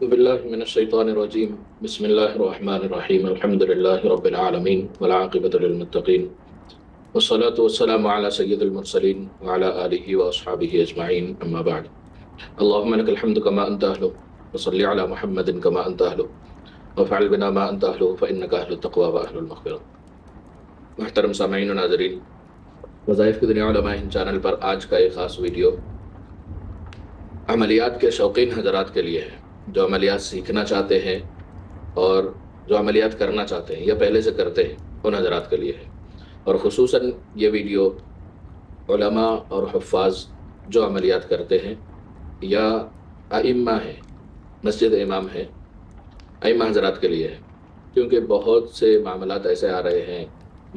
بالله من الشيطان الرجيم. بسم الله الرحمن الرحيم. الحمد لله رب العالمين والعاقبة للمتقين، والصلاة والسلام على سيد المرسلين وعلى آله وأصحابه أجمعين، أما بعد. اللهم لك الحمد كما أنت أهله، وصل على محمد كما أنت أهله، وافعل بنا ما أنت أهله، فإنك أهل التقوى وأهل المغفرة. محترم سامعین و ناظرین، وظائف کی دنیا علماء ہند چینل پر آج کا ایک خاص ویڈیو عملیات کے شوقین حضرات کے لیے ہے، جو عملیات سیکھنا چاہتے ہیں اور جو عملیات کرنا چاہتے ہیں یا پہلے سے کرتے ہیں، ان حضرات کے لیے ہے۔ اور خصوصاً یہ ویڈیو علماء اور حفاظ جو عملیات کرتے ہیں یا ائمہ ہیں، مسجد امام ہیں، ائمہ حضرات کے لیے ہے، کیونکہ بہت سے معاملات ایسے آ رہے ہیں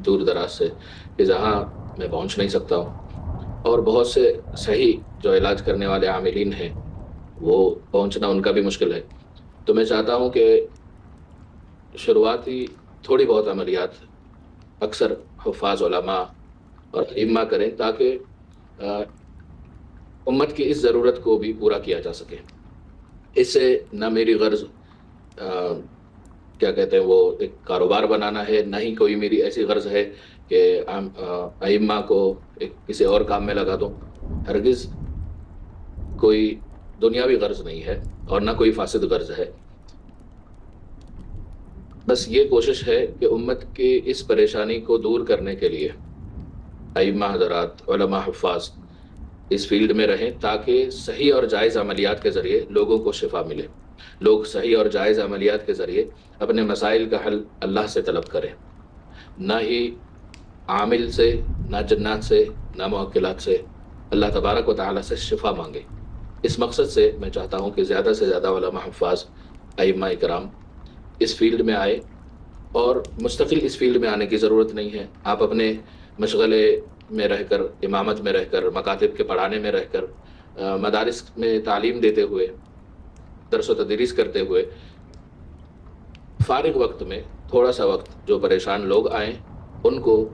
دور دراز سے کہ جہاں میں پہنچ نہیں سکتا ہوں، اور بہت سے صحیح جو علاج کرنے والے عاملین ہیں وہ پہنچنا ان کا بھی مشکل ہے۔ تو میں چاہتا ہوں کہ شروعاتی تھوڑی بہت عملیات اکثر حفاظ، علماء اور ائمہ کریں، تاکہ امت کی اس ضرورت کو بھی پورا کیا جا سکے۔ اس سے نہ میری غرض کیا کہتے ہیں وہ ایک کاروبار بنانا ہے، نہ ہی کوئی میری ایسی غرض ہے کہ ائمہ کو کسی اور کام میں لگا دوں۔ ہرگز کوئی دنیاوی غرض نہیں ہے اور نہ کوئی فاسد غرض ہے۔ بس یہ کوشش ہے کہ امت کی اس پریشانی کو دور کرنے کے لیے ائمہ حضرات، علماء، حفاظ اس فیلڈ میں رہیں، تاکہ صحیح اور جائز عملیات کے ذریعے لوگوں کو شفا ملے، لوگ صحیح اور جائز عملیات کے ذریعے اپنے مسائل کا حل اللہ سے طلب کریں، نہ ہی عامل سے، نہ جنات سے، نہ موکلات سے، اللہ تبارک و تعالیٰ سے شفا مانگے۔ اس مقصد سے میں چاہتا ہوں کہ زیادہ سے زیادہ علماء، حفاظ، ائمہ اکرام اس فیلڈ میں آئے، اور مستقل اس فیلڈ میں آنے کی ضرورت نہیں ہے۔ آپ اپنے مشغلے میں رہ کر، امامت میں رہ کر، مکاتب کے پڑھانے میں رہ کر، مدارس میں تعلیم دیتے ہوئے، درس و تدریس کرتے ہوئے، فارغ وقت میں تھوڑا سا وقت جو پریشان لوگ آئیں ان کو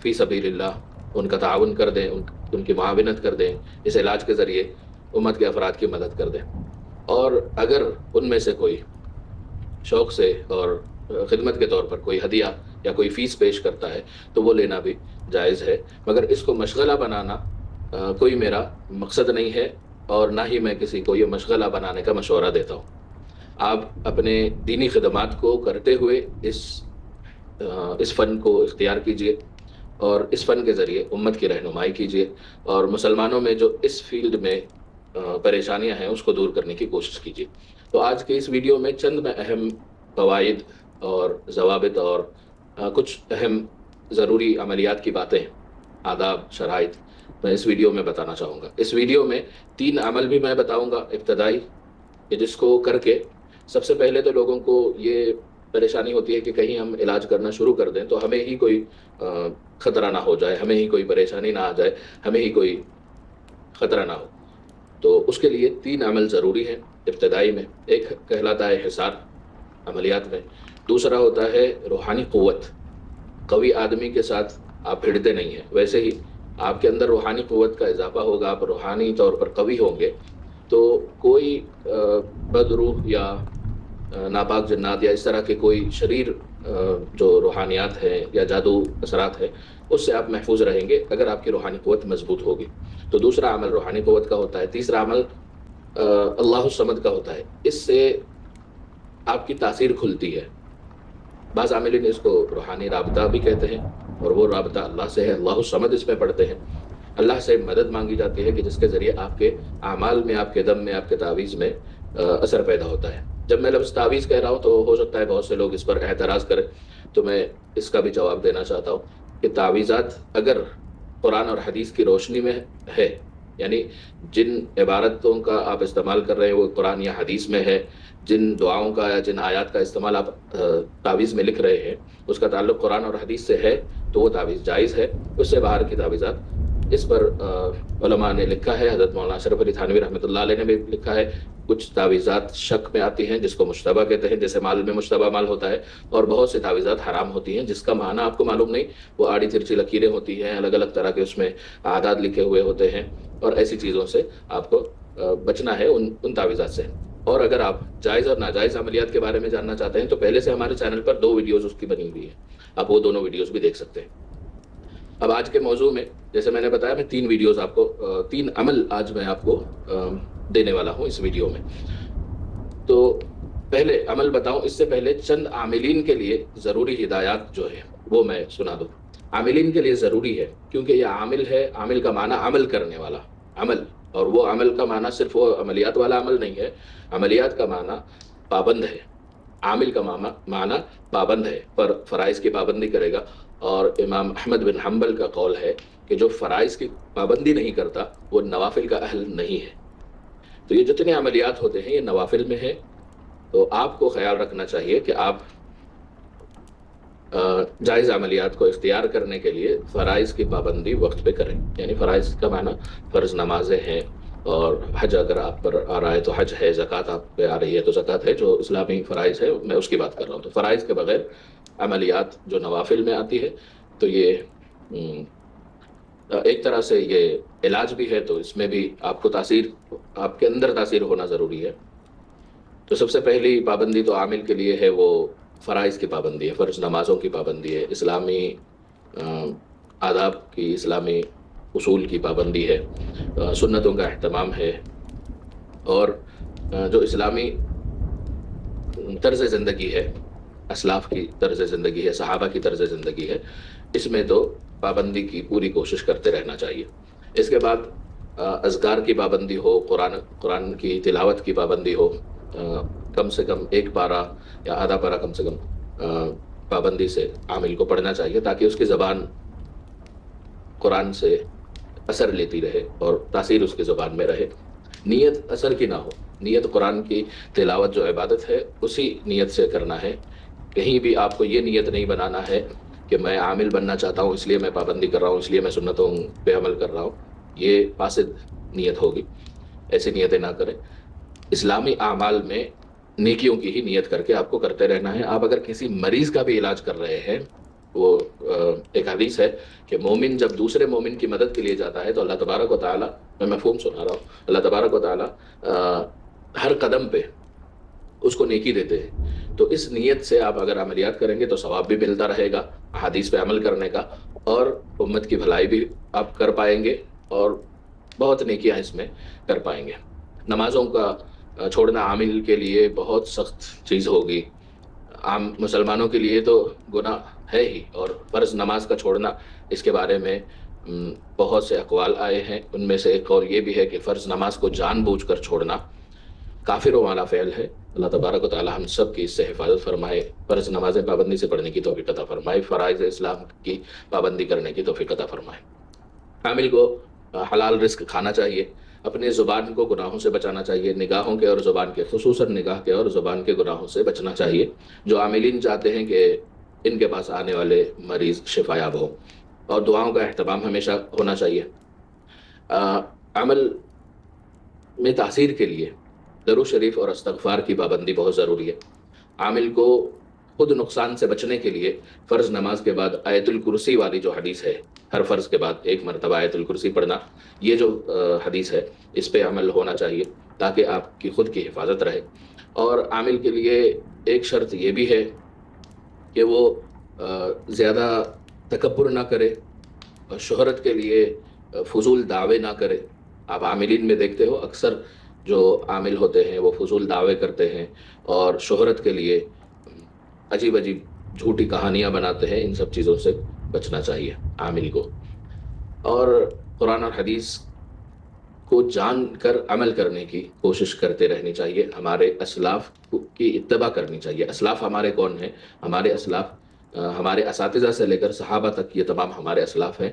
فی سبیل اللہ ان کا تعاون کر دیں، ان کی معاونت کر دیں، اس علاج کے ذریعے امت کے افراد کی مدد کر دیں۔ اور اگر ان میں سے کوئی شوق سے اور خدمت کے طور پر کوئی ہدیہ یا کوئی فیس پیش کرتا ہے تو وہ لینا بھی جائز ہے، مگر اس کو مشغلہ بنانا کوئی میرا مقصد نہیں ہے، اور نہ ہی میں کسی کو یہ مشغلہ بنانے کا مشورہ دیتا ہوں۔ آپ اپنے دینی خدمات کو کرتے ہوئے اس فن کو اختیار کیجئے، اور اس فن کے ذریعے امت کی رہنمائی کیجئے، اور مسلمانوں میں جو اس فیلڈ میں پریشانیاں ہیں اس کو دور کرنے کی کوشش کیجئے۔ تو آج کے اس ویڈیو میں چند میں اہم قواعد اور ضوابط اور کچھ اہم ضروری عملیات کی باتیں، آداب، شرائط میں اس ویڈیو میں بتانا چاہوں گا۔ اس ویڈیو میں 3 عمل بھی میں بتاؤں گا ابتدائی، کہ جس کو کر کے سب سے پہلے تو لوگوں کو یہ پریشانی ہوتی ہے کہ کہیں ہم علاج کرنا شروع کر دیں تو ہمیں ہی کوئی خطرہ نہ ہو جائے، ہمیں ہی کوئی پریشانی نہ آ جائے، ہمیں ہی کوئی خطرہ نہ ہو۔ تو اس کے لیے 3 عمل ضروری ہیں ابتدائی میں۔ ایک کہلاتا ہے حصار عملیات میں، دوسرا ہوتا ہے روحانی قوت۔ قوی آدمی کے ساتھ آپ بھیڑتے نہیں ہیں، ویسے ہی آپ کے اندر روحانی قوت کا اضافہ ہوگا، آپ روحانی طور پر قوی ہوں گے تو کوئی بد روح یا ناپاک جنات یا اس طرح کے کوئی شریر جو روحانیات ہیں یا جادو اثرات ہیں اس سے آپ محفوظ رہیں گے اگر آپ کی روحانی قوت مضبوط ہوگی۔ تو دوسرا عمل روحانی قوت کا ہوتا ہے۔ تیسرا عمل اللہ الصمد کا ہوتا ہے۔ اس سے آپ کی تاثیر کھلتی ہے۔ بعض عاملین اس کو روحانی رابطہ بھی کہتے ہیں، اور وہ رابطہ اللہ سے ہے، اللہ الصمد اس میں پڑھتے ہیں۔ اللہ سے مدد مانگی جاتی ہے کہ جس کے ذریعے آپ کے اعمال میں، آپ کے دم میں، آپ کے تعویذ میں اثر پیدا ہوتا ہے۔ جب میں لفظ تعویذ کہہ رہا ہوں تو ہو سکتا ہے بہت سے لوگ اس پر اعتراض کریں، تو میں اس کا بھی جواب دینا چاہتا ہوں کہ تعویذات اگر قرآن اور حدیث کی روشنی میں ہے، یعنی جن عبارتوں کا آپ استعمال کر رہے ہیں وہ قرآن یا حدیث میں ہے، جن دعاؤں کا یا جن آیات کا استعمال آپ تعویذ میں لکھ رہے ہیں اس کا تعلق قرآن اور حدیث سے ہے تو وہ تعویذ جائز ہے۔ اس سے باہر کی تعویذات، اس پر علماء نے لکھا ہے، حضرت مولانا اشرف علی تھانوی رحمۃ اللہ علیہ نے بھی لکھا ہے، کچھ تعویذات شک میں آتی ہیں جس کو مشتبہ کہتے ہیں، جیسے مال میں مشتبہ مال ہوتا ہے، اور بہت سی تعویذات حرام ہوتی ہیں جس کا معنی آپ کو معلوم نہیں، وہ آڑی ترچی لکیریں ہوتی ہیں، الگ الگ طرح کے اس میں اعداد لکھے ہوئے ہوتے ہیں، اور ایسی چیزوں سے آپ کو بچنا ہے، ان تعویذات سے۔ اور اگر آپ جائز اور ناجائز عملیات کے بارے میں جاننا چاہتے ہیں تو پہلے سے ہمارے چینل پر 2 ویڈیوز اس کی بنی ہوئی ہیں، آپ وہ دونوں ویڈیوز بھی دیکھ سکتے ہیں۔ اب آج کے موضوع میں جیسے میں نے بتایا، میں 3 ویڈیوز آپ کو 3 عمل آج میں آپ کو دینے والا ہوں اس ویڈیو میں۔ تو پہلے عمل بتاؤں اس سے پہلے چند عاملین کے لیے ضروری ہدایات جو ہے وہ میں سنا دوں۔ عاملین کے لیے ضروری ہے کیونکہ یہ عامل ہے، عامل کا معنی عمل کرنے والا عمل، اور وہ عمل کا معنی صرف وہ عملیات والا عمل نہیں ہے، عملیات کا معنی پابند ہے، عامل کا معنی پابند ہے، پر فرائض کی پابندی کرے گا۔ اور امام احمد بن حنبل کا قول ہے کہ جو فرائض کی پابندی نہیں کرتا وہ نوافل کا اہل نہیں ہے۔ تو یہ جتنے عملیات ہوتے ہیں یہ نوافل میں ہے، تو آپ کو خیال رکھنا چاہیے کہ آپ جائز عملیات کو اختیار کرنے کے لیے فرائض کی پابندی وقت پہ کریں۔ یعنی فرائض کا معنی فرض نمازیں ہیں، اور حج اگر آپ پر آ رہا ہے تو حج ہے، زکوٰۃ آپ پہ آ رہی ہے تو زکوٰۃ ہے، جو اسلامی فرائض ہے میں اس کی بات کر رہا ہوں۔ تو فرائض کے بغیر عملیات جو نوافل میں آتی ہے تو یہ ایک طرح سے یہ علاج بھی ہے، تو اس میں بھی آپ کو تاثیر، آپ کے اندر تاثیر ہونا ضروری ہے۔ تو سب سے پہلی پابندی تو عامل کے لیے ہے، وہ فرائض کی پابندی ہے، فرض نمازوں کی پابندی ہے، اسلامی آداب کی، اسلامی اصول کی پابندی ہے، سنتوں کا اہتمام ہے، اور جو اسلامی طرز زندگی ہے، اسلاف کی طرز زندگی ہے، صحابہ کی طرز زندگی ہے، اس میں تو پابندی کی پوری کوشش کرتے رہنا چاہیے۔ اس کے بعد اذکار کی پابندی ہو، قرآن کی تلاوت کی پابندی ہو، کم سے کم 1 پارہ یا آدھا پارہ کم سے کم پابندی سے عامل کو پڑھنا چاہیے، تاکہ اس کی زبان قرآن سے اثر لیتی رہے اور تاثیر اس کی زبان میں رہے۔ نیت اثر کی نہ ہو، نیت قرآن کی تلاوت جو عبادت ہے اسی نیت سے کرنا ہے۔ کہیں بھی آپ کو یہ نیت نہیں بنانا ہے کہ میں عامل بننا چاہتا ہوں اس لیے میں پابندی کر رہا ہوں، اس لیے میں سنتوں پہ عمل کر رہا ہوں، یہ فاسد نیت ہوگی، ایسی نیتیں نہ کریں۔ اسلامی اعمال میں نیکیوں کی ہی نیت کر کے آپ کو کرتے رہنا ہے۔ آپ اگر کسی مریض کا بھی علاج کر رہے ہیں، وہ ایک حدیث ہے کہ مومن جب دوسرے مومن کی مدد کے لیے جاتا ہے تو اللہ تبارک و تعالیٰ، میں مفہوم سنا رہا ہوں، اللہ تبارک و تعالیٰ ہر قدم پہ اس کو نیکی دیتے ہیں۔ تو اس نیت سے آپ اگر عملیات کریں گے تو ثواب بھی ملتا رہے گا حدیث پہ عمل کرنے کا، اور امت کی بھلائی بھی آپ کر پائیں گے، اور بہت نیکیاں اس میں کر پائیں گے۔ نمازوں کا چھوڑنا عامل کے لیے بہت سخت چیز ہوگی، عام مسلمانوں کے لیے تو گناہ ہے ہی، اور فرض نماز کا چھوڑنا، اس کے بارے میں بہت سے اقوال آئے ہیں۔ ان میں سے ایک قول یہ بھی ہے کہ فرض نماز کو جان بوجھ کر چھوڑنا کافروں والا فعل ہے۔ اللہ تبارک و تعالی ہم سب کی اس سے حفاظت فرمائے، فرض نمازیں پابندی سے پڑھنے کی توفیق عطا فرمائے، فرائض اسلام کی پابندی کرنے کی توفیق عطا فرمائے۔ عامل کو حلال رزق کھانا چاہیے، اپنے زبان کو گناہوں سے بچانا چاہیے، نگاہوں کے اور زبان کے، خصوصاً نگاہ کے اور زبان کے گناہوں سے بچنا چاہیے۔ جو عاملین چاہتے ہیں کہ ان کے پاس آنے والے مریض شفا یاب ہو، اور دعاؤں کا اہتمام ہمیشہ ہونا چاہیے۔ عمل میں تاثیر کے لیے درود شریف اور استغفار کی پابندی بہت ضروری ہے۔ عامل کو خود نقصان سے بچنے کے لیے فرض نماز کے بعد آیت الکرسی والی جو حدیث ہے، ہر فرض کے بعد 1 مرتبہ آیت الکرسی پڑھنا، یہ جو حدیث ہے اس پہ عمل ہونا چاہیے تاکہ آپ کی خود کی حفاظت رہے۔ اور عامل کے لیے ایک شرط یہ بھی ہے کہ وہ زیادہ تکبر نہ کرے، اور شہرت کے لیے فضول دعوے نہ کرے۔ آپ عاملین میں دیکھتے ہو اکثر جو عامل ہوتے ہیں وہ فضول دعوے کرتے ہیں اور شہرت کے لیے عجیب عجیب جھوٹی کہانیاں بناتے ہیں۔ ان سب چیزوں سے بچنا چاہیے عامل کو، اور قرآن اور حدیث کو جان کر عمل کرنے کی کوشش کرتے رہنی چاہیے۔ ہمارے اسلاف کی اتباع کرنی چاہیے۔ اسلاف ہمارے کون ہیں؟ ہمارے اسلاف ہمارے اساتذہ سے لے کر صحابہ تک یہ تمام ہمارے اسلاف ہیں،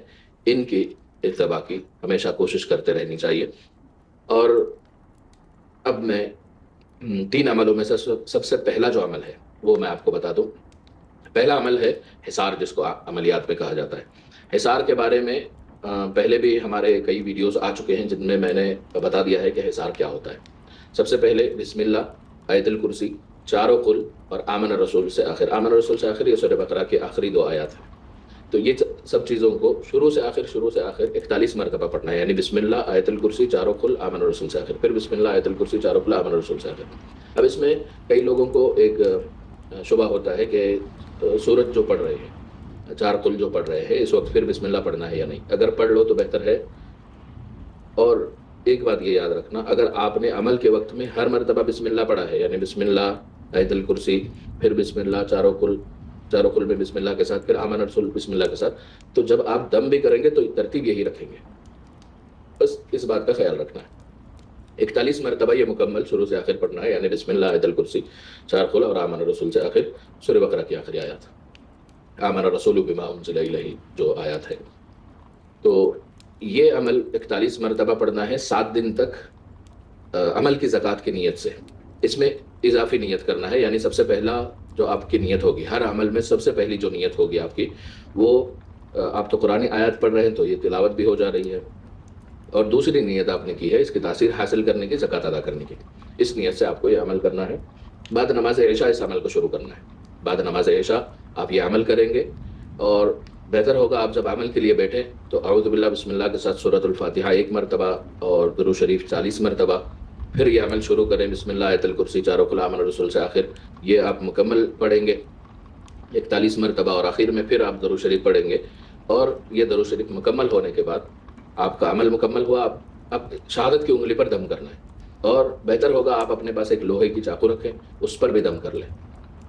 ان کی اتباع کی ہمیشہ کوشش کرتے رہنی چاہیے۔ اور اب میں 3 عملوں میں سے سب سے پہلا جو عمل ہے وہ میں آپ کو بتا دوں۔ پہلا عمل ہے حصار، جس کو عملیات میں کہا جاتا ہے۔ حصار کے بارے میں پہلے بھی ہمارے کئی ویڈیوز آ چکے ہیں جن میں میں نے بتا دیا ہے کہ حصار کیا ہوتا ہے۔ سب سے پہلے بسم اللہ، آیت الکرسی، 4 قل اور آمن الرسول سے آخر۔ آمن الرسول سے آخر یہ سورہ بقرہ کے آخری 2 آیات ہیں۔ تو یہ سب چیزوں کو شروع سے آخر 41 مرتبہ پڑھنا ہے، یعنی بسم اللہ آیت الکرسی چاروں کل آمن الرسول سے آخر، پھر بسم اللہ آیت الکرسی چاروں کل آمن الرسول سے آخر۔ اب اس میں کئی لوگوں کو ایک شبہ ہوتا ہے کہ سورت جو پڑھ رہے ہیں، چار قل جو پڑھ رہے ہیں، اس وقت پھر بسم اللہ پڑھنا ہے یا نہیں۔ اگر پڑھ لو تو بہتر ہے، اور ایک بات یہ یاد رکھنا، اگر آپ نے عمل کے وقت میں ہر مرتبہ بسم اللہ پڑھا ہے، یعنی بسم اللہ آیت الکرسی پھر بسم اللہ چاروں کل میں بسم اللہ کے ساتھ پھر آمن الرسول بسم اللہ کے ساتھ، تو جب آپ دم بھی کریں گے تو ترتیب یہی رکھیں گے، بس اس بات کا خیال رکھنا ہے۔ 41 مرتبہ یہ مکمل شروع سے آخر پڑھنا ہے، یعنی بسم اللہ آیت الکرسی چار قل اور آمن الرسول سے آخر سورہ بقرہ کی آخری آیات، آمن الرسول بما انزل الیہ جو آیات ہے۔ تو یہ عمل 41 مرتبہ پڑھنا ہے 7 دن تک عمل کی زکوٰۃ کی نیت سے۔ اس میں اضافی نیت کرنا ہے، یعنی سب سے پہلا جو آپ کی نیت ہوگی، ہر عمل میں سب سے پہلی جو نیت ہوگی آپ کی، وہ آپ تو قرآن آیات پڑھ رہے ہیں تو یہ تلاوت بھی ہو جا رہی ہے، اور دوسری نیت آپ نے کی ہے اس کی تاثیر حاصل کرنے کی، زکوٰۃ ادا کرنے کی۔ اس نیت سے آپ کو یہ عمل کرنا ہے۔ بعد نماز عشاء اس عمل کو شروع کرنا ہے۔ بعد نماز عشاء آپ یہ عمل کریں گے، اور بہتر ہوگا آپ جب عمل کے لیے بیٹھیں تو اعوذ باللہ بسم اللہ کے ساتھ سورۃ الفاتحہ 1 مرتبہ اور درود شریف 40 مرتبہ، پھر یہ عمل شروع کریں بسم اللہ آیت الکرسی چاروں کل آمن الرسول سے آخر، یہ آپ مکمل پڑھیں گے 41 مرتبہ، اور آخر میں پھر آپ درود شریف پڑھیں گے، اور یہ درود شریف مکمل ہونے کے بعد آپ کا عمل مکمل ہوا۔ اب شہادت کی انگلی پر دم کرنا ہے، اور بہتر ہوگا آپ اپنے پاس ایک لوہے کی چاقو رکھیں، اس پر بھی دم کر لیں،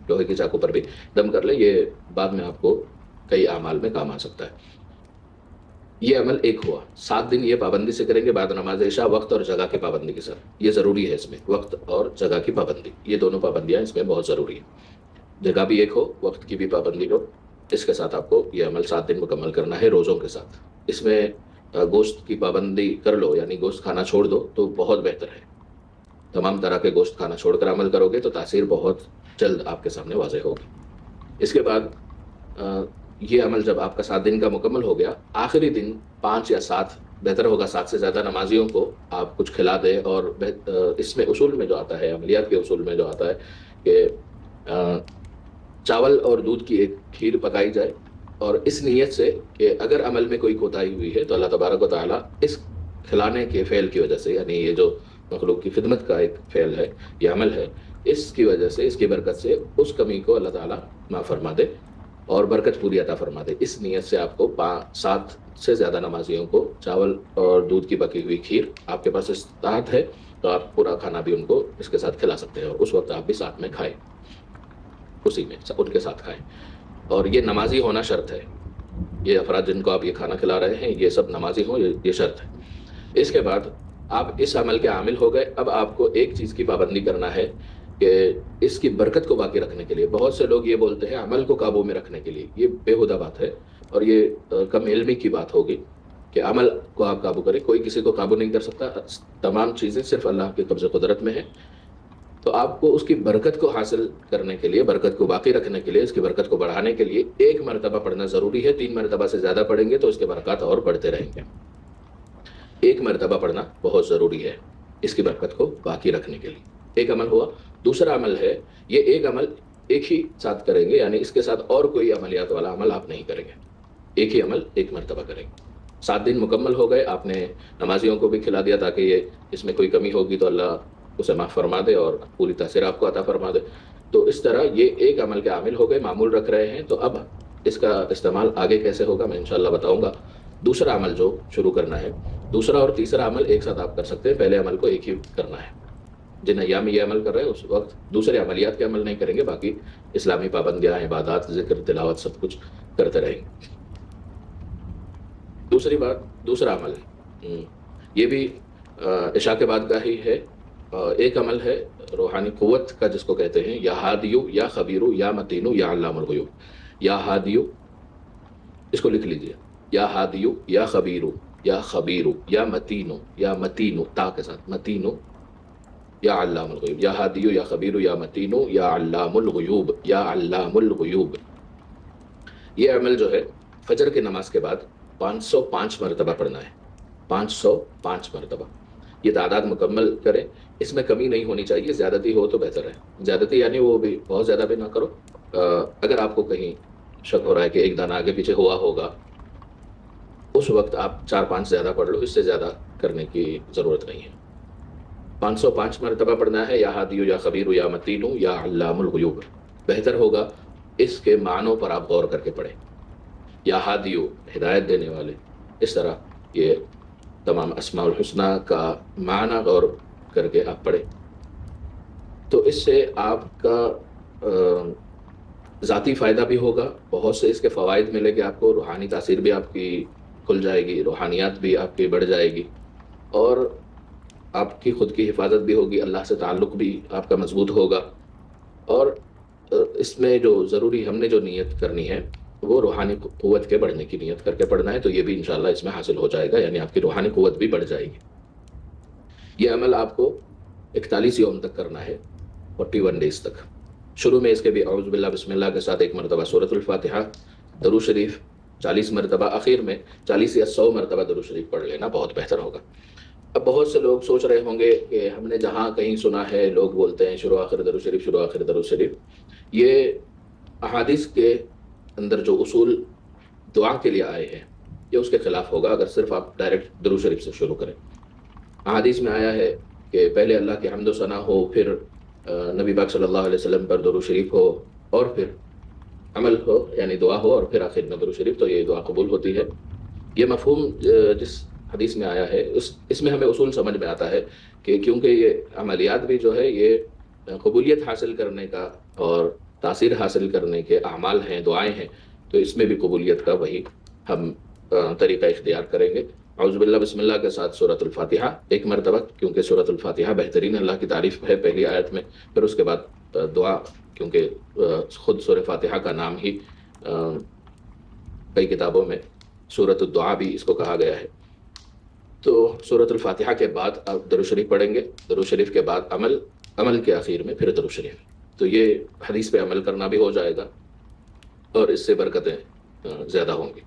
لوہے کی چاقو پر بھی دم کر لیں، یہ بعد میں آپ کو کئی اعمال میں کام آ سکتا ہے۔ یہ عمل ایک ہوا، 7 دن یہ پابندی سے کریں گے بعد نماز عشاء، وقت اور جگہ کی پابندی کے ساتھ۔ یہ ضروری ہے، اس میں وقت اور جگہ کی پابندی، یہ دونوں پابندیاں اس میں بہت ضروری ہیں، جگہ بھی ایک ہو، وقت کی بھی پابندی ہو۔ اس کے ساتھ آپ کو یہ عمل 7 دن مکمل کرنا ہے روزوں کے ساتھ۔ اس میں گوشت کی پابندی کر لو، یعنی گوشت کھانا چھوڑ دو تو بہت بہتر ہے۔ تمام طرح کے گوشت کھانا چھوڑ کر عمل کرو گے تو تاثیر بہت جلد آپ کے سامنے واضح ہوگی۔ اس کے بعد یہ عمل جب آپ کا 7 دن کا مکمل ہو گیا، آخری دن 5 یا 7، بہتر ہوگا 7 سے زیادہ نمازیوں کو آپ کچھ کھلا دیں، اور اس میں اصول میں جو آتا ہے، عملیات کے اصول میں جو آتا ہے کہ چاول اور دودھ کی ایک کھیر پکائی جائے، اور اس نیت سے کہ اگر عمل میں کوئی کوتاہی ہوئی ہے تو اللہ تبارک و تعالیٰ اس کھلانے کے فعل کی وجہ سے، یعنی یہ جو مخلوق کی خدمت کا ایک فعل ہے، یہ عمل ہے، اس کی وجہ سے، اس کی برکت سے اس کمی کو اللہ تعالیٰ معاف فرما دے اور برکت پوری عطا فرما دے۔ اس نیت سے آپ کو 7 سے زیادہ نمازیوں کو چاول اور دودھ کی پکی ہوئی کھیر، آپ کے پاس استطاعت ہے تو آپ پورا کھانا بھی ان کو اس کے ساتھ کھلا سکتے ہیں، اور اس وقت آپ بھی ساتھ میں کھائیں، اسی میں ان کے ساتھ کھائیں۔ اور یہ نمازی ہونا شرط ہے، یہ افراد جن کو آپ یہ کھانا کھلا رہے ہیں یہ سب نمازی ہوں، یہ شرط ہے۔ اس کے بعد آپ اس عمل کے عامل ہو گئے۔ اب آپ کو ایک چیز کی پابندی کرنا ہے کہ اس کی برکت کو باقی رکھنے کے لیے، بہت سے لوگ یہ بولتے ہیں عمل کو قابو میں رکھنے کے لیے، یہ بےہودہ بات ہے، اور یہ کم علمی کی بات ہوگی کہ عمل کو آپ قابو کریں۔ کوئی کسی کو قابو نہیں کر سکتا، تمام چیزیں صرف اللہ کے قبض قدرت میں ہیں۔ تو آپ کو اس کی برکت کو حاصل کرنے کے لیے، برکت کو باقی رکھنے کے لیے، اس کی برکت کو بڑھانے کے لیے 1 مرتبہ پڑھنا ضروری ہے۔ 3 مرتبہ سے زیادہ پڑھیں گے تو اس کے برکات اور بڑھتے رہیں گے۔ 1 مرتبہ پڑھنا بہت ضروری ہے اس کی برکت کو باقی رکھنے کے لیے۔ ایک عمل ہوا۔ دوسرا عمل ہے، یہ ایک عمل ایک ہی ساتھ کریں گے، یعنی اس کے ساتھ اور کوئی عملیات والا عمل آپ نہیں کریں گے، ایک ہی عمل 1 مرتبہ کریں گے۔ 7 دن مکمل ہو گئے، آپ نے نمازیوں کو بھی کھلا دیا تاکہ یہ اس میں کوئی کمی ہوگی تو اللہ اسے معاف فرما دے اور پوری تاثیر آپ کو عطا فرما دے۔ تو اس طرح یہ ایک عمل کے عامل ہو گئے، معمول رکھ رہے ہیں۔ تو اب اس کا استعمال آگے کیسے ہوگا میں انشاءاللہ بتاؤں گا۔ دوسرا عمل جو شروع کرنا ہے، دوسرا اور تیسرا عمل ایک ساتھ آپ کر سکتے ہیں، پہلے عمل کو ایک ہی کرنا ہے۔ جن ایام میں یہ عمل کر رہے ہیں اس وقت دوسرے عملیات کے عمل نہیں کریں گے، باقی اسلامی پابندیاں، عبادات، ذکر، تلاوت سب کچھ کرتے رہیں گے۔ دوسری بات، دوسرا عمل یہ بھی عشاء کے بعد کا ہی ہے۔ ایک عمل ہے روحانی قوت کا جس کو کہتے ہیں، یا ہادیو یا خبیرو یا متینو یا علام الغیوب۔ یا ہادیو، اس کو لکھ لیجئے، یا ہادیو یا خبیرو یا خبیرو یا متینو یا متینو، تا کے ساتھ متینو یا علام الغیوب۔ یا ہادیو یا خبیرو یا متینو یا علام الغیوب، یا علام الغیوب۔ یہ عمل جو ہے فجر کی نماز کے بعد 505 مرتبہ پڑھنا ہے، 505 مرتبہ۔ یہ تعداد مکمل کریں، اس میں کمی نہیں ہونی چاہیے، زیادتی ہو تو بہتر ہے، زیادتی یعنی وہ بھی بہت زیادہ بھی نہ کرو۔ اگر آپ کو کہیں شک ہو رہا ہے کہ ایک دانہ آگے پیچھے ہوا ہوگا، اس وقت آپ 4-5 زیادہ پڑھ لو، اس سے زیادہ کرنے کی ضرورت نہیں ہے۔ 505 مرتبہ پڑھنا ہے، یا ہادیو یا خبیر یا متینو یا علام الغیوب۔ بہتر ہوگا اس کے معنوں پر آپ غور کر کے پڑھیں۔ یا ہادیو، ہدایت دینے والے، اس طرح یہ تمام اسماء الحسنہ کا معنی غور کر کے آپ پڑھیں، تو اس سے آپ کا ذاتی فائدہ بھی ہوگا، بہت سے اس کے فوائد ملیں گے آپ کو، روحانی تاثیر بھی آپ کی کھل جائے گی، روحانیات بھی آپ کی بڑھ جائے گی، اور آپ کی خود کی حفاظت بھی ہوگی، اللہ سے تعلق بھی آپ کا مضبوط ہوگا۔ اور اس میں جو ضروری ہم نے جو نیت کرنی ہے وہ روحانی قوت کے بڑھنے کی نیت کر کے پڑھنا ہے، تو یہ بھی انشاءاللہ اس میں حاصل ہو جائے گا، یعنی آپ کی روحانی قوت بھی بڑھ جائے گی۔ یہ عمل آپ کو 41 یوم تک کرنا ہے، 41 ڈیز تک۔ شروع میں اس کے بھی اعوذ باللہ بسم اللہ کے ساتھ 1 مرتبہ سورۃ الفاتحہ، درود شریف 40 مرتبہ، آخر میں 40 یا 100 مرتبہ درود شریف پڑھ لینا بہت بہتر ہوگا۔ اب بہت سے لوگ سوچ رہے ہوں گے کہ ہم نے جہاں کہیں سنا ہے لوگ بولتے ہیں شروع آخر درود شریف، شروع آخر درود شریف، یہ احادیث کے اندر جو اصول دعا کے لیے آئے ہیں یہ اس کے خلاف ہوگا اگر صرف آپ ڈائریکٹ درود شریف سے شروع کریں۔ احادیث میں آیا ہے کہ پہلے اللہ کی حمد و ثنا ہو، پھر نبی پاک صلی اللہ علیہ وسلم پر درود شریف ہو، اور پھر عمل ہو یعنی دعا ہو، اور پھر آخر میں درود شریف، تو یہ دعا قبول ہوتی ہے۔ یہ مفہوم جس حدیث میں آیا ہے اس میں ہمیں اصول سمجھ میں آتا ہے کہ کیونکہ یہ عملیات بھی جو ہے یہ قبولیت حاصل کرنے کا اور تاثیر حاصل کرنے کے اعمال ہیں، دعائیں ہیں، تو اس میں بھی قبولیت کا وہی ہم طریقہ اختیار کریں گے۔ اعوذ باللہ بسم اللہ کے ساتھ سورۃ الفاتحہ 1 مرتبہ، کیونکہ سورۃ الفاتحہ بہترین اللہ کی تعریف ہے پہلی آیت میں، پھر اس کے بعد دعا، کیونکہ خود سورہ فاتحہ کا نام ہی کئی کتابوں میں سورۃ الدعا بھی اس کو کہا گیا ہے۔ تو سورۃ الفاتحہ کے بعد آپ درود شریف پڑھیں گے، درود شریف کے بعد عمل کے آخر میں پھر درود شریف، تو یہ حدیث پہ عمل کرنا بھی ہو جائے گا اور اس سے برکتیں زیادہ ہوں گی۔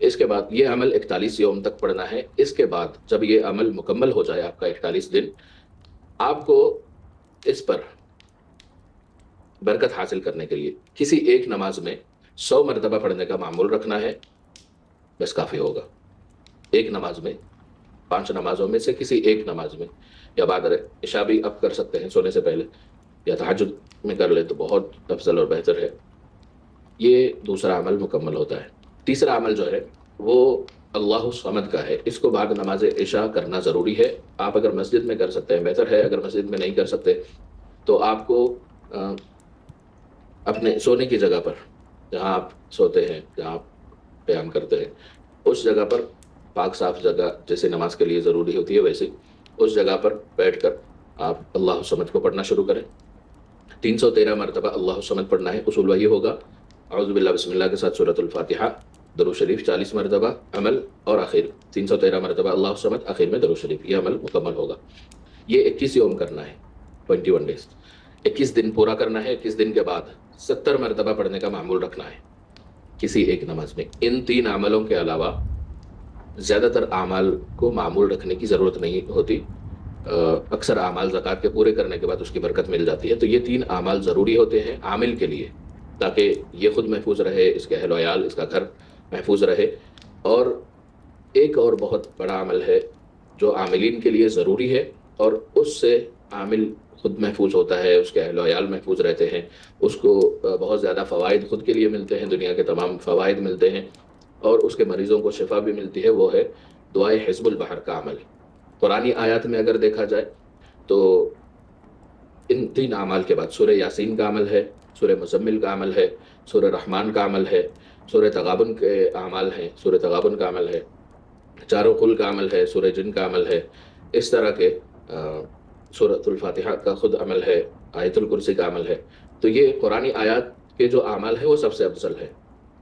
اس کے بعد یہ عمل 41 یوم تک پڑھنا ہے۔ اس کے بعد جب یہ عمل مکمل ہو جائے آپ کا 41 دن، آپ کو اس پر برکت حاصل کرنے کے لیے کسی ایک نماز میں 100 مرتبہ پڑھنے کا معمول رکھنا ہے، بس کافی ہوگا۔ ایک نماز میں، 5 نمازوں میں سے کسی ایک نماز میں، یا بعد عشاء بھی آپ کر سکتے ہیں سونے سے پہلے، یا تہجد میں کر لیں تو بہت افضل اور بہتر ہے۔ یہ دوسرا عمل مکمل ہوتا ہے۔ تیسرا عمل جو ہے وہ اللہ الصمد کا ہے، اس کو بعد نماز عشاء کرنا ضروری ہے۔ آپ اگر مسجد میں کر سکتے ہیں بہتر ہے، اگر مسجد میں نہیں کر سکتے تو آپ کو اپنے سونے کی جگہ پر، جہاں آپ سوتے ہیں، جہاں آپ قیام کرتے ہیں، اس جگہ پر پاک صاف جگہ جیسے نماز کے لیے ضروری ہوتی ہے ویسے اس جگہ پر بیٹھ کر آپ اللہ الصمد کو پڑھنا شروع کریں۔ 313 مرتبہ اللہ الصمد پڑھنا ہے، اصول وہی ہوگا، اعوذ باللہ بسم اللہ کے ساتھ سورۃ الفاتحہ، درود شریف 40 مرتبہ، عمل اور آخر 313 مرتبہ اللہ الصمد، آخر میں درود شریف، یہ عمل مکمل ہوگا۔ یہ 21 یوم کرنا ہے، 21 ڈیز، 21 دن پورا کرنا ہے۔ 21 دن کے بعد 70 مرتبہ پڑھنے کا معمول رکھنا ہے کسی ایک نماز میں۔ ان 3 عملوں کے علاوہ زیادہ تر اعمال کو معمول رکھنے کی ضرورت نہیں ہوتی، اکثر اعمال زکوٰۃ کے پورے کرنے کے بعد اس کی برکت مل جاتی ہے، تو یہ 3 اعمال ضروری ہوتے ہیں عامل کے لیے، تاکہ یہ خود محفوظ رہے، اس کے اہل و عیال، اس کا گھر محفوظ رہے۔ اور ایک اور بہت بڑا عمل ہے جو عاملین کے لیے ضروری ہے، اور اس سے عامل خود محفوظ ہوتا ہے، اس کے اہل و عیال محفوظ رہتے ہیں، اس کو بہت زیادہ فوائد خود کے لیے ملتے ہیں، دنیا کے تمام فوائد ملتے ہیں، اور اس کے مریضوں کو شفا بھی ملتی ہے، وہ ہے دعائے حزب البحر کا عمل۔ قرآنی آیات میں اگر دیکھا جائے تو ان 3 اعمال کے بعد سورہ یاسین کا عمل ہے، سورہ مزمل کا عمل ہے، سورہ رحمان کا عمل ہے، سورہ تغابن کے اعمال ہیں، سورہ تغابن کا عمل ہے، چاروں قل کا عمل ہے، سورہ جن کا عمل ہے، اس طرح کے سورۃ الفاتحہ کا خود عمل ہے، آیت الکرسی کا عمل ہے۔ تو یہ قرآنی آیات کے جو اعمال ہیں وہ سب سے افضل ہے،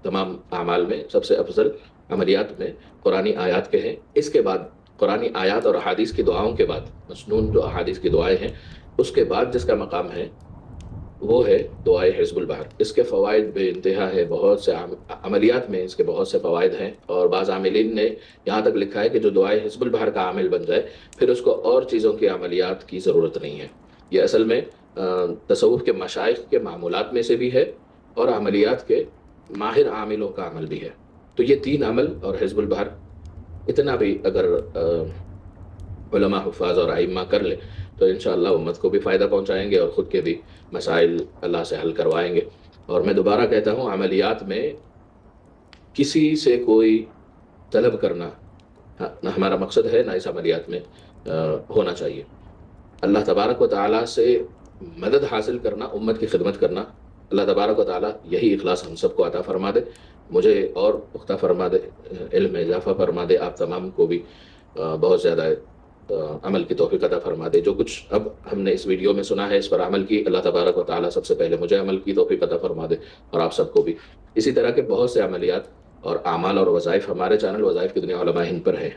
تمام اعمال میں سب سے افضل عملیات میں قرآنی آیات کے ہیں۔ اس کے بعد قرآنی آیات اور احادیث کی دعاؤں کے بعد، مسنون جو احادیث کی دعائیں ہیں، اس کے بعد جس کا مقام ہے وہ ہے دعائے حزب البحر۔ اس کے فوائد بے انتہا ہے، بہت سے عملیات میں اس کے بہت سے فوائد ہیں، اور بعض عاملین نے یہاں تک لکھا ہے کہ جو دعائے حزب البحر کا عامل بن جائے پھر اس کو اور چیزوں کی عملیات کی ضرورت نہیں ہے۔ یہ اصل میں تصوف کے مشائخ کے معمولات میں سے بھی ہے، اور عملیات کے ماہر عاملوں کا عمل بھی ہے. تو یہ 3 عمل اور حزب البحر اتنا بھی اگر علماء حفاظ اور ائمہ کر لے تو انشاءاللہ امت کو بھی فائدہ پہنچائیں گے اور خود کے بھی مسائل اللہ سے حل کروائیں گے. اور میں دوبارہ کہتا ہوں، عملیات میں کسی سے کوئی طلب کرنا نہ ہمارا مقصد ہے، نہ اس عملیات میں ہونا چاہیے. اللہ تبارک و تعالیٰ سے مدد حاصل کرنا، امت کی خدمت کرنا. اللہ تبارک و تعالیٰ یہی اخلاص ہم سب کو عطا فرما دے، مجھے اور پختہ فرما دے، علم میں اضافہ فرما دے، آپ تمام کو بھی بہت زیادہ عمل کی توفیق عطا فرما دے. جو کچھ اب ہم نے اس ویڈیو میں سنا ہے اس پر عمل کی، اللہ تبارک و تعالیٰ سب سے پہلے مجھے عمل کی توفیق عطا فرما دے اور آپ سب کو بھی. اسی طرح کے بہت سے عملیات اور اعمال اور وظائف ہمارے چینل وظائف کی دنیا علماء ہند پر ہیں.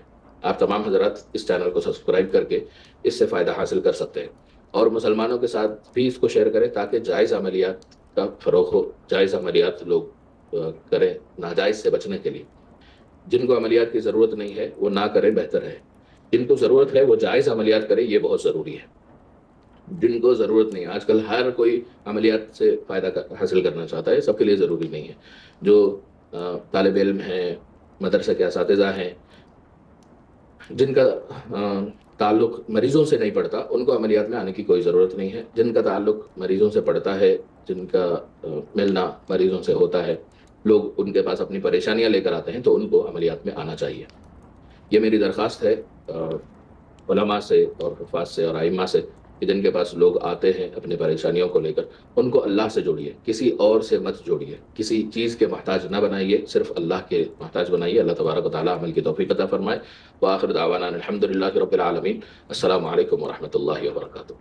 آپ تمام حضرات اس چینل کو سبسکرائب کر کے اس سے فائدہ حاصل کر سکتے ہیں، اور مسلمانوں کے ساتھ بھی اس کو شیئر کریں تاکہ جائز عملیات کا فروغ ہو. جائز عملیات لوگ کریں ناجائز سے بچنے کے لیے. جن کو عملیات کی ضرورت نہیں ہے وہ نہ کریں، بہتر ہے. جن کو ضرورت ہے وہ جائز عملیات کریں، یہ بہت ضروری ہے. جن کو ضرورت نہیں ہے، آج کل ہر کوئی عملیات سے فائدہ حاصل کرنا چاہتا ہے، سب کے لیے ضروری نہیں ہے. جو طالب علم ہیں، مدرسے کے اساتذہ ہیں، جن کا تعلق مریضوں سے نہیں پڑتا، ان کو عملیات میں آنے کی کوئی ضرورت نہیں ہے. جن کا تعلق مریضوں سے پڑتا ہے، جن کا ملنا مریضوں سے ہوتا ہے، لوگ ان کے پاس اپنی پریشانیاں لے کر آتے ہیں، تو ان کو عملیات میں آنا چاہیے. یہ میری درخواست ہے علماء سے اور حفاظ سے اور ائمہ سے کہ جن کے پاس لوگ آتے ہیں اپنی پریشانیوں کو لے کر، ان کو اللہ سے جوڑیے، کسی اور سے مت جوڑیے. کسی چیز کے محتاج نہ بنائیے، صرف اللہ کے محتاج بنائیے. اللہ تبارک و تعالیٰ عمل کی توفیق عطا فرمائے. وآخر دعوانا الحمد للہ رب العالمین. السلام علیکم ورحمۃ اللہ وبرکاتہ.